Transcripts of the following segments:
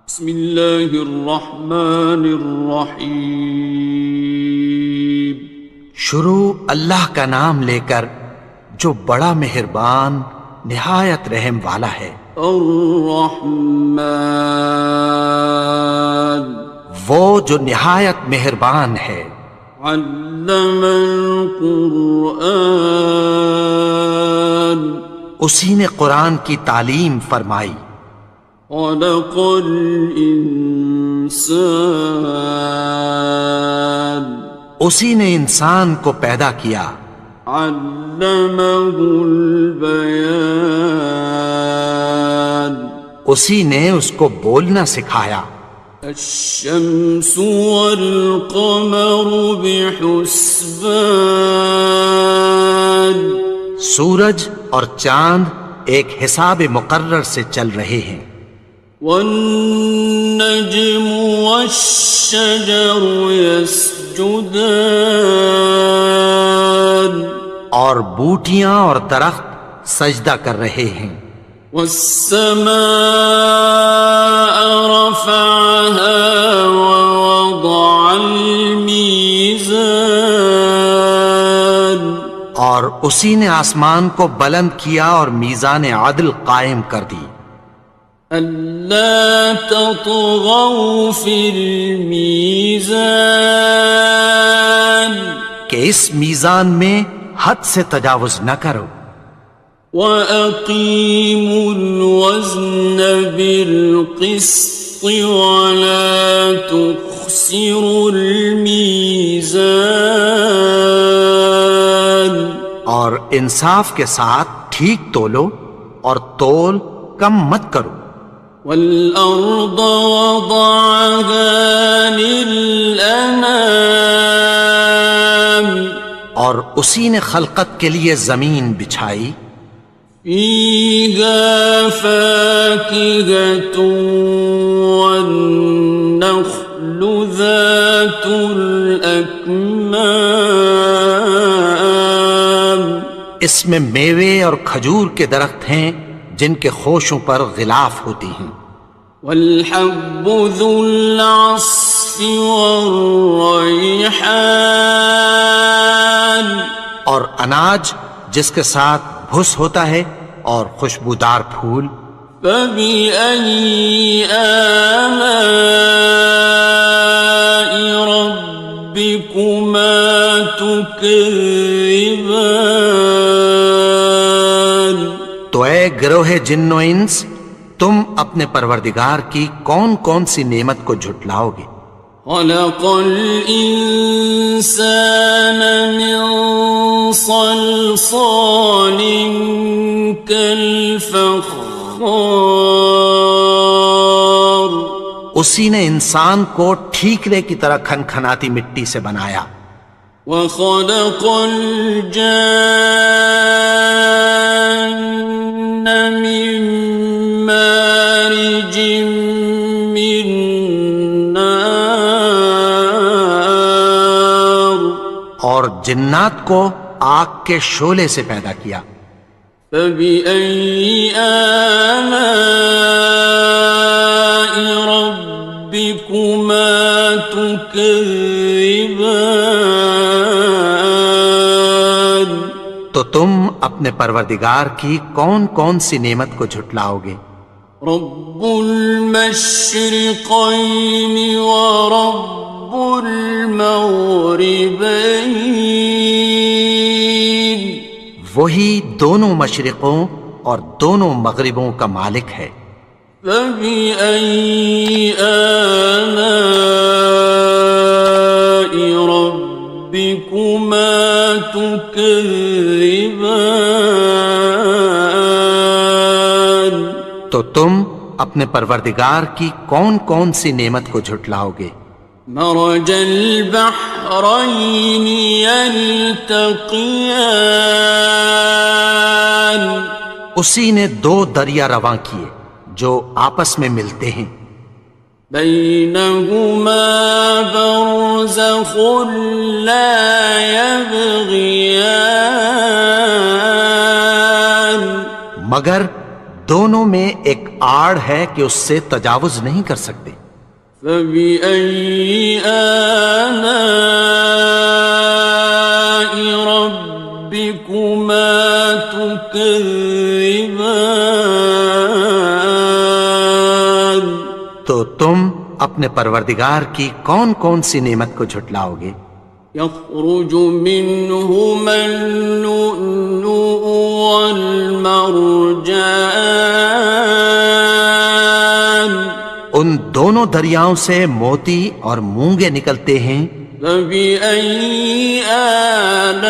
بسم اللہ الرحمن الرحیم۔ شروع اللہ کا نام لے کر جو بڑا مہربان نہایت رحم والا ہے۔ الرحمن، وہ جو نہایت مہربان ہے۔ علم القرآن، اسی نے قرآن کی تعلیم فرمائی۔ خلق الانسان، اسی نے انسان کو پیدا کیا۔ علمہ البیان، اسی نے اس کو بولنا سکھایا۔ الشمس والقمر بحسبان، سورج اور چاند ایک حساب مقرر سے چل رہے ہیں۔ والنجم والشجر يسجدان، اور بوٹیاں اور درخت سجدہ کر رہے ہیں۔ والسماء رفعها ووضع الميزان، اور اسی نے آسمان کو بلند کیا اور میزان عدل قائم کر دی۔ ألا تطغوا في الميزان، کہ اس میزان میں حد سے تجاوز نہ کرو۔ وَأَقِيمُوا الْوَزْنَ بِالْقِسْطِ وَلَا تُخْسِرُوا الْمِيزَانَ، اور انصاف کے ساتھ ٹھیک تولو اور تول کم مت کرو۔ وَالْأَرْضَ وَضَعَهَا لِلْأَنَامِ، اور اسی نے خلقت کے لیے زمین بچھائی۔ فِيهَا فَاكِهَةٌ وَالنَّخْلُ ذَاتُ الْأَكْمَامِ، اس میں میوے اور کھجور کے درخت ہیں جن کے خوشوں پر غلاف ہوتی ہیں۔ وَالْحَبُّ ذُو الْعَصْفِ وَالرَّيْحَانِ، اور اناج جس کے ساتھ بھس ہوتا ہے اور خوشبودار پھول۔ فَبِأَيِّ آلَاءِ رَبِّكُمَا تُكَذِّبَانِ، تو اے گروہ جن و انس، تم اپنے پروردگار کی کون کون سی نعمت کو جھٹلاؤ گے؟ خَلَقَ الْإِنسَانَ مِنْ صَلْصَالٍ كَالْفَخَّارِ، اسی نے انسان کو ٹھیکرے کی طرح کھنکھناتی مٹی سے بنایا۔ وَخَلَقَ الْجَانَّ مِن مَّارِجٍ مِّن نَّارٍ، اور جنات کو آگ کے شعلے سے پیدا کیا۔ فَبِأَيِّ آلَاءِ رَبِّكُمَا تُكَذِّبَانِ، تو تم اپنے پروردگار کی کون کون سی نعمت کو جھٹلاؤ گے؟ رب المشرقین ورب المغربین، وہی دونوں مشرقوں اور دونوں مغربوں کا مالک ہے۔ فَبِأَيِّ آلَاءِ رَبِّكُمَا تُكَذِّبَانِ، تو تم اپنے پروردگار کی کون کون سی نعمت کو جھٹلاؤ گے؟ مرج البحرین یلتقیان، اسی نے دو دریا رواں کیے جو آپس میں ملتے ہیں۔ بینہما برزخ لا یبغیان، مگر دونوں میں ایک آڑ ہے کہ اس سے تجاوز نہیں کر سکتے۔ فبأي آلاء ربكما تكذبان؟ تو تم اپنے پروردگار کی کون کون سی نعمت کو جھٹلاؤ گے؟ يخرج منهما اللؤلؤ والمرجان، ان دونوں دریاؤں سے موتی اور مونگے نکلتے ہیں۔ فبأي آلاء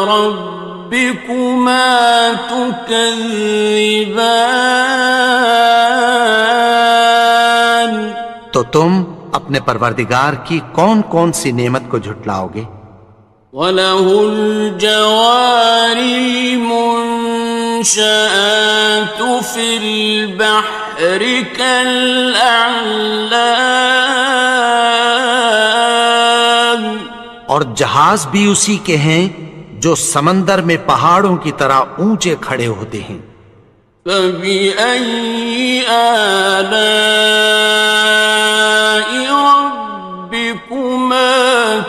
ربكما تكذبان؟ تو تم اپنے پروردگار کی کون کون سی نعمت کو جھٹلاؤ گے؟ وَلَهُ الْجَوَارِ الْمُنشَآتُ فِي الْبَحْرِ كَالْأَعْلَامِ، اور جہاز بھی اسی کے ہیں جو سمندر میں پہاڑوں کی طرح اونچے کھڑے ہوتے ہیں۔ فَبِأَيِّ آلَاءِ رَبِّكُمَا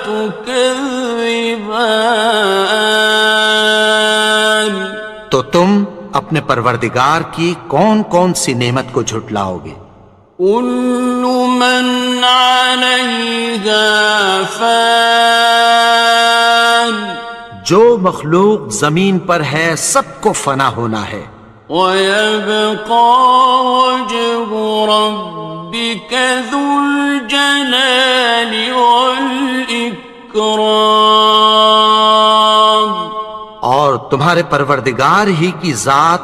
تُكَذِّبَانِ؟ تو تم اپنے پروردگار کی کون کون سی نعمت کو جھٹلاؤ گے؟ كُلُّ مَنْ عَلَيْهَا فَانٍ، جو مخلوق زمین پر ہے سب کو فنا ہونا ہے۔ وَيَبْقَى وَجْهُ رَبِّكَ ذُو الْجَلَالِ وَالْإِكْرَامِ، اور تمہارے پروردگار ہی کی ذات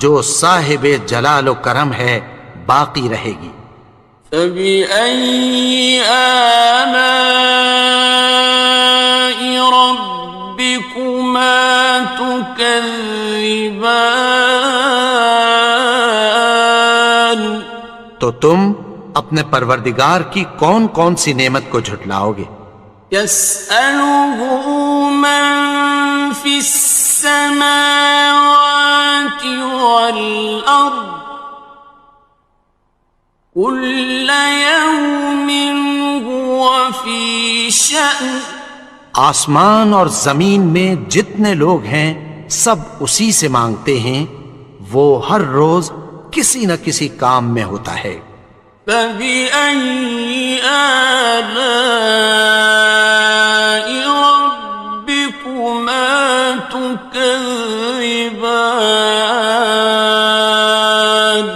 جو صاحب جلال و کرم ہے باقی رہے گی۔ فَبِأَيِّ آلَاءِ رَبِّكُمَا تُكَذِّبَانِ؟ تو تم اپنے پروردگار کی کون کون سی نعمت کو جھٹلاؤ گے؟ يَسْأَلُهُ مَن فِي السَّمَاوَاتِ وَالْأَرْضِ كُلَّ يَوْمٍ هُوَ فِي شَأْنٍ، آسمان اور زمین میں جتنے لوگ ہیں سب اسی سے مانگتے ہیں، وہ ہر روز کسی نہ کسی کام میں ہوتا ہے۔ فَبِأَيِّ آلَاءِ رَبِّكُمَا تُكَذِّبَانِ؟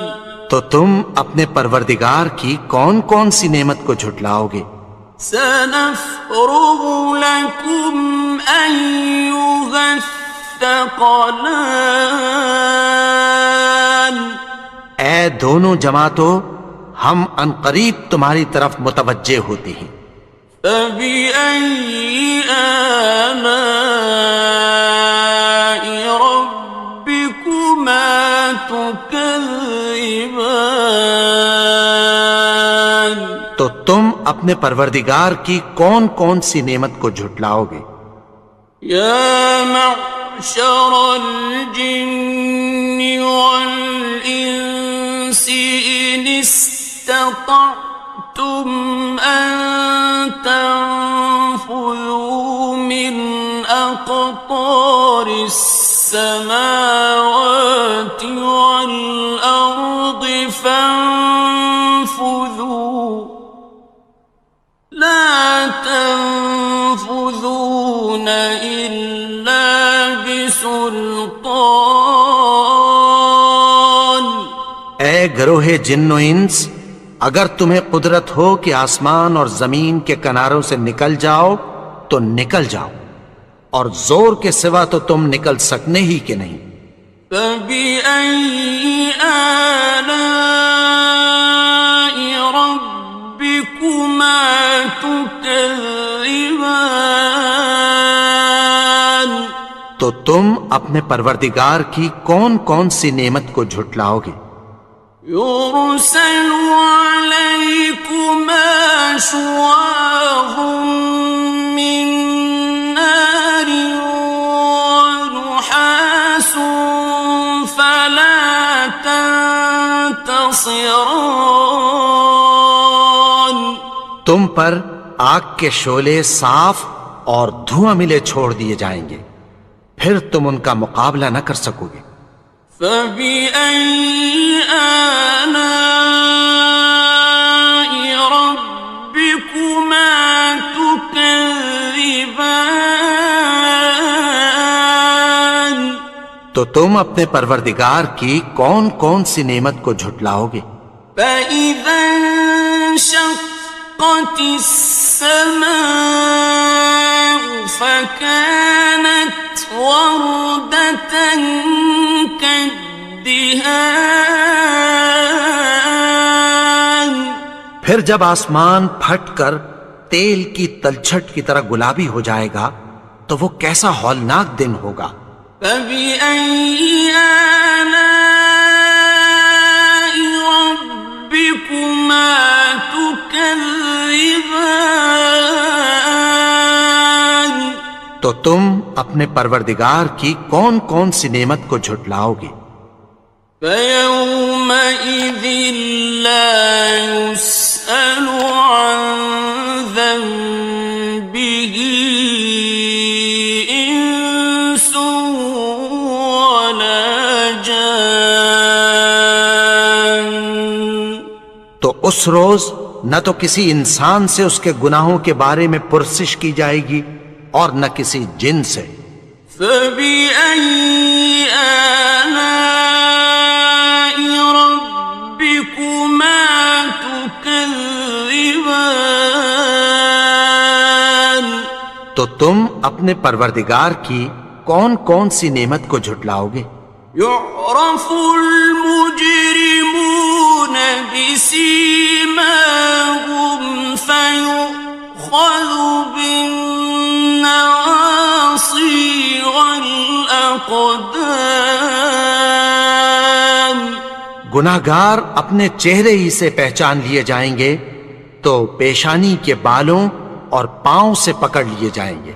تو تم اپنے پروردگار کی کون کون سی نعمت کو جھٹلاؤ گے؟ سَنَفْرُغُ لَكُمْ أَيُّهَ الثَّقَلَانِ، اے دونوں جماعتوں، ہم عنقریب تمہاری طرف متوجہ ہوتے ہیں۔ فَبِأَيِّ آلَاءِ رَبِّكُمَا تُكَذِّبَانِ؟ تو تم اپنے پروردگار کی کون کون سی نعمت کو جھٹلاؤ گے؟ يَا مَعْشَرَ الْجِنِّ وَالْإِنسِ إِنِ اسْتَطَعْتُمْ أَن تَنفُذُوا مِنْ أَقْطَارِ السَّمَاوَاتِ وَالْأَرْضِ فَانفُذُوا لَا تَنفُذُونَ إِلَّا بِسُلْطَانٍ۔ اے گروہ جن و انس، اگر تمہیں قدرت ہو کہ آسمان اور زمین کے کناروں سے نکل جاؤ تو نکل جاؤ، اور زور کے سوا تو تم نکل سکنے ہی کہ نہیں۔ فَبِأَيِّ آلَاءِ رَبِّكُمَا تُكَذِّبَانِ؟ تو تم اپنے پروردگار کی کون کون سی نعمت کو جھٹلاؤ گے؟ يُرْسَلُ عَلَيْكُمَا شُوَاظٌ مِّن نَّارٍ وَنُحَاسٌ خصران. تم پر آگ کے شعلے صاف اور دھواں ملے چھوڑ دیے جائیں گے، پھر تم ان کا مقابلہ نہ کر سکو گے۔ فبأي آلاء ربكما تكذبان. تو تم اپنے پروردگار کی کون کون سی نعمت کو جھٹلاؤ گے؟ فإذا انشقت السماء فكانت وردة كالدهان. پھر جب آسمان پھٹ کر تیل کی تلچھٹ کی طرح گلابی ہو جائے گا تو وہ کیسا ہولناک دن ہوگا۔ فبأي آلاء ربكما تكذبان. تو تم اپنے پروردگار کی کون کون سی نعمت کو جھٹلاؤ گے؟ فيومئذ لا يسأل عن ذنبه إنس ولا جان. تو اس روز نہ تو کسی انسان سے اس کے گناہوں کے بارے میں پرسش کی جائے گی اور نہ کسی جن سے۔ فبأي آلاء ربكما تكذبان. تو تم اپنے پروردگار کی کون کون سی نعمت کو جھٹلاؤ گے؟ يعرف المجرمون بسيماهم فيؤخذ بالنواصي والأقدام. گناہگار اپنے چہرے ہی سے پہچان لیے جائیں گے تو پیشانی کے بالوں اور پاؤں سے پکڑ لیے جائیں گے۔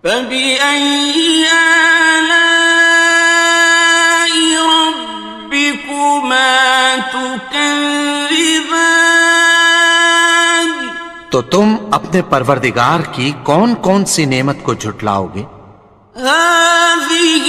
فبأي آلاء ربكما تكذبان. تو تم اپنے پروردگار کی کون کون سی نعمت کو جھٹلاؤ گے؟ هذه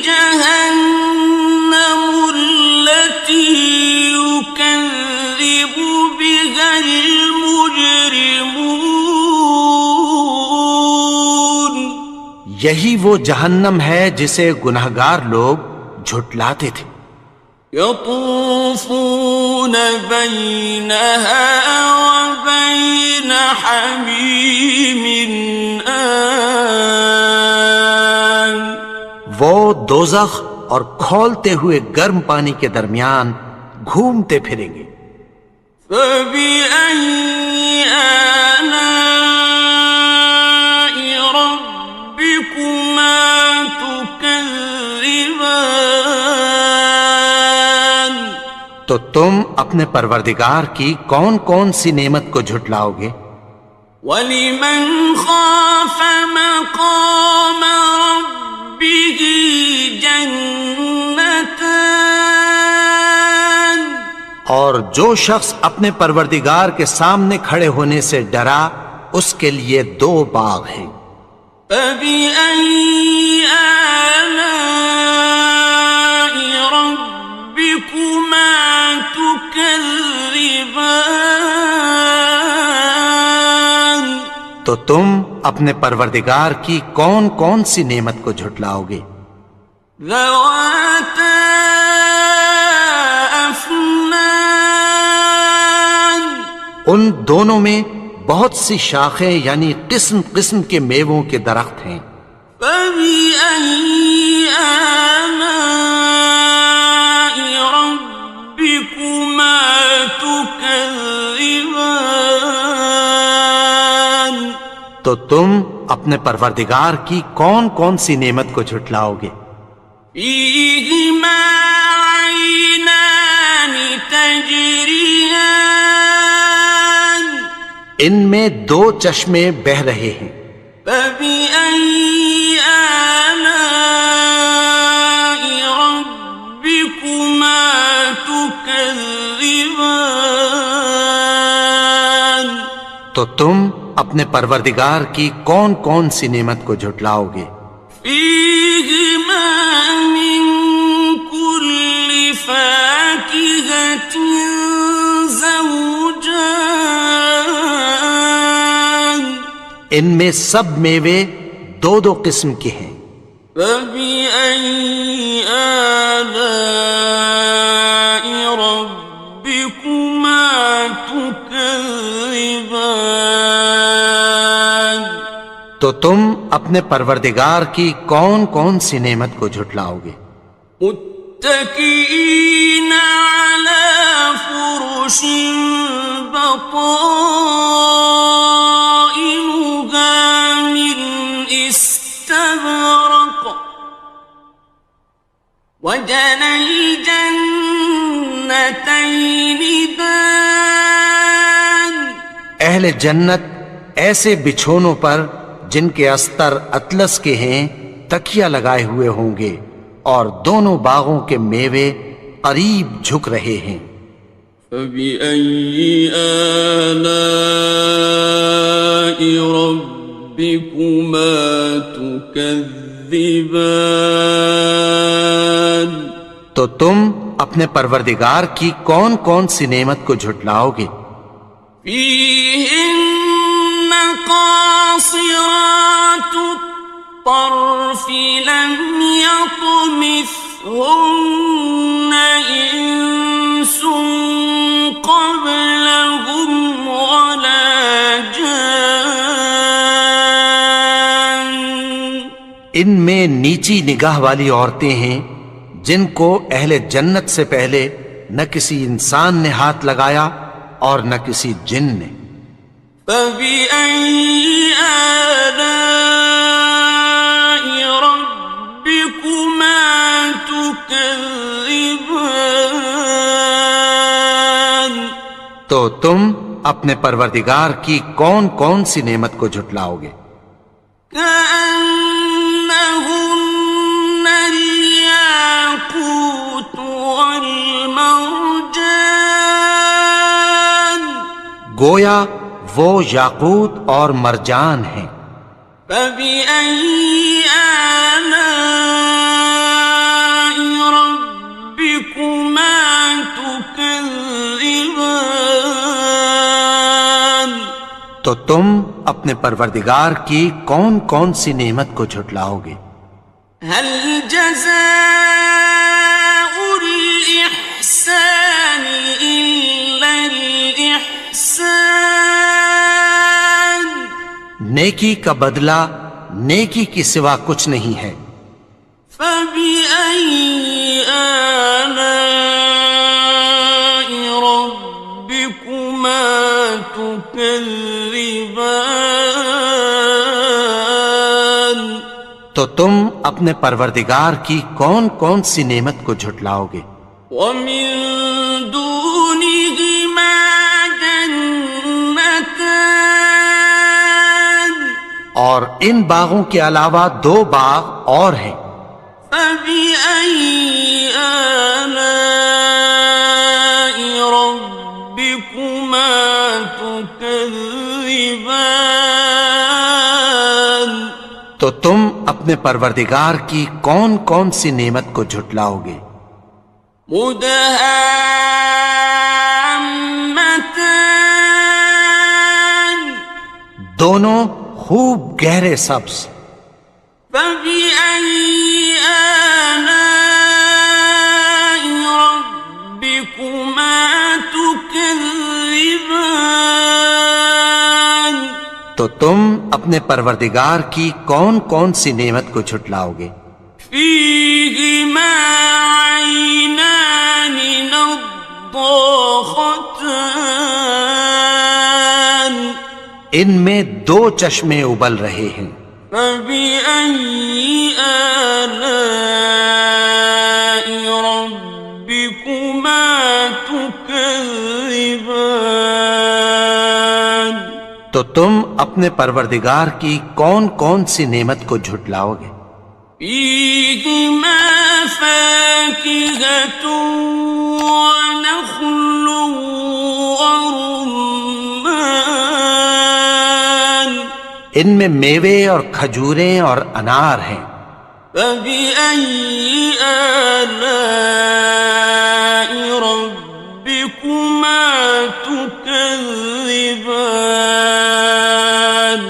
جهنم التي يكذب بها المجرمون. یہی وہ جہنم ہے جسے گناہگار لوگ جھٹلاتے تھے۔ يطوفون بينها وبين حميم آن. وہ دوزخ اور کھولتے ہوئے گرم پانی کے درمیان گھومتے پھریں گے۔ فبأي آلاء ربكما تكذبان. تو تم اپنے پروردگار کی کون کون سی نعمت کو جھٹلاؤ گے؟ وَلِمَنْ خَافَ مَقَامَ رَبِّهِ جَنَّتَانِ. اور جو شخص اپنے پروردگار کے سامنے کھڑے ہونے سے ڈرا اس کے لیے دو باغ ہیں۔ فَبِأَيِّ آلَاءِ رَبِّكُمَا تُكَذِّبَانِ. تو تم اپنے پروردگار کی کون کون سی نعمت کو جھٹلاؤ گے؟ ذَوَاتَا أَفْنَانٍ. ان دونوں میں بہت سی شاخیں یعنی قسم قسم کے میووں کے درخت ہیں۔ فَبِأَيِّ آلَاءِ رَبِّكُمَا تُكَذِّبَانِ. تو تم اپنے پروردگار کی کون کون سی نعمت کو جھٹلاؤ گے؟ فِيهِمَا عَيْنَانِ تَجْرِيَانِ. ان میں دو چشمے بہہ رہے ہیں۔ فَبِأَيِّ آلَاءِ رَبِّكُمَا تُكَذِّبَانِ. تكذبان تو تم اپنے پروردگار کی کون کون سی نعمت کو جھٹلاؤ گے؟ فيهما من كل فاكهة زوجان ان میں سب میوے دو دو قسم کے ہیں۔ فبأي آلاء ربكما تكذبان تو تم اپنے پروردگار کی کون کون سی نعمت کو جھٹلاؤ گے؟ متكئين على فرش بطائنها من استبرق وجنى الجنتين دان اہل جنت ایسے بچھونوں پر جن کے استر اطلس کے ہیں تکیہ لگائے ہوئے ہوں گے اور دونوں باغوں کے میوے قریب جھک رہے ہیں۔ فبأي آلاء ربكما تكذبان تو تم اپنے پروردگار کی کون کون سی نعمت کو جھٹلاؤ گے؟ فيهن قاصرات الطرف لم يطمثهن إنس قبلهم ولا جان ان میں نیچی نگاہ والی عورتیں ہیں جن کو اہل جنت سے پہلے نہ کسی انسان نے ہاتھ لگایا اور نہ کسی جن نے۔ فبأي آلاء ربكما تكذبان تو تم اپنے پروردگار کی کون کون سی نعمت کو جھٹلاؤ گے؟ كأنهن الياقوت والمرجان گویا وہ یاقوت اور مرجان ہیں۔ فبأي آلاء ربكما تكذبان تو تم اپنے پروردگار کی کون کون سی نعمت کو جھٹلاؤ گے؟ هل جزاء الإحسان إلا الإحسان نیکی کا بدلہ نیکی کی سوا کچھ نہیں ہے۔ فبأي آلاء ربكما تكذبان تو تم اپنے پروردگار کی کون کون سی نعمت کو جھٹلاؤ گے؟ ومن دونهما جنتان اور ان باغوں کے علاوہ دو باغ اور ہیں۔ فبأي آلاء ربكما تكذبان تو تم اپنے پروردگار کی کون کون سی نعمت کو جھٹلاؤ گے؟ مدهامتان دونوں خوب گہرے سبز۔ فبأي آلاء ربكما تكذبان تو تم اپنے پروردگار کی کون کون سی نعمت کو جھٹلاؤ گے؟ فيهما عينان نضاختان ان میں دو چشمے ابل رہے ہیں۔ فبأي آلاء ربكما تكذبان تو تم اپنے پروردگار کی کون کون سی نعمت کو جھٹلاؤ گے؟ فيهما فاكهة ونخل ورمان ان میں میوے اور کھجوریں اور انار ہیں. فبأي آلاء ربكما تكذبان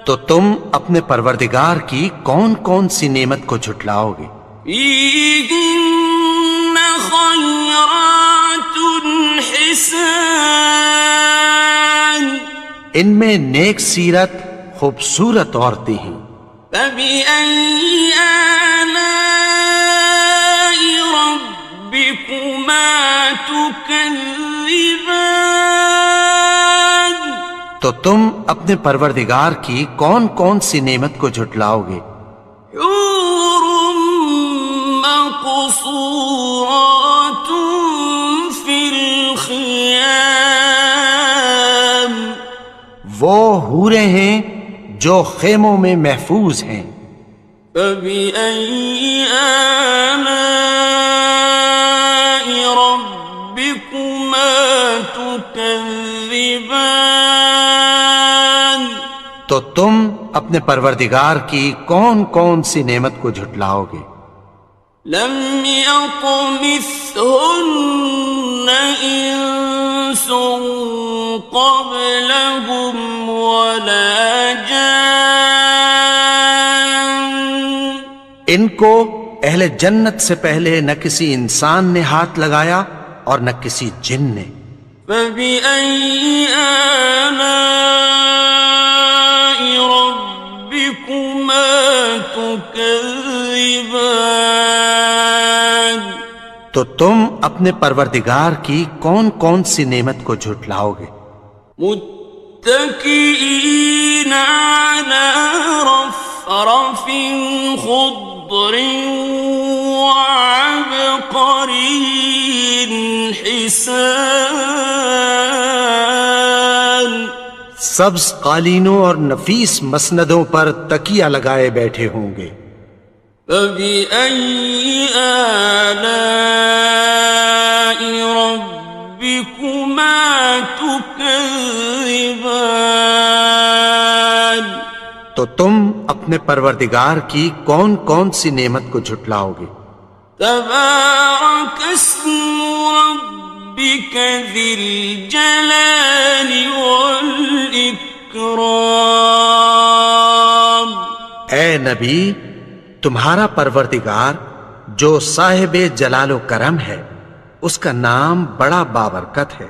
تو تم اپنے پروردگار کی کون کون سی نعمت کو جھٹلاؤ گے؟ فيهن خيرات حسان ان میں نیک سیرت خوبصورت عورتیں ہیں. فبأي آلاء ربكما تكذبان تو تم اپنے پروردگار کی کون کون سی نعمت کو جھٹلاؤ گے؟ حور مقصورات في الخيام وہ حوریں ہیں جو خیموں میں محفوظ ہیں. فبأي آلاء ربكما تكذبان تو تم اپنے پروردگار کی کون کون سی نعمت کو جھٹلاؤ گے؟ لم يطمثهن إنس قبلهم ولا جان ان کو اہل جنت سے پہلے نہ کسی انسان نے ہاتھ لگایا اور نہ کسی جن نے. فبأي آلاء ربكما تكذبان تو تم اپنے پروردگار کی کون کون سی نعمت کو جھٹلاؤ گے؟ متكئين على رفرف خضر وعبقري حسان سبز قالینوں اور نفیس مسندوں پر تکیہ لگائے بیٹھے ہوں گے. فبأي آلاء ربكما تكذبان تو تم اپنے پروردگار کی کون کون سی نعمت کو جھٹلاؤ گے؟ تبارك اسم ربك ذي الجلال والإكرام اے نبی، تمہارا پروردگار جو صاحب جلال و کرم ہے، اس کا نام بڑا بابرکت ہے.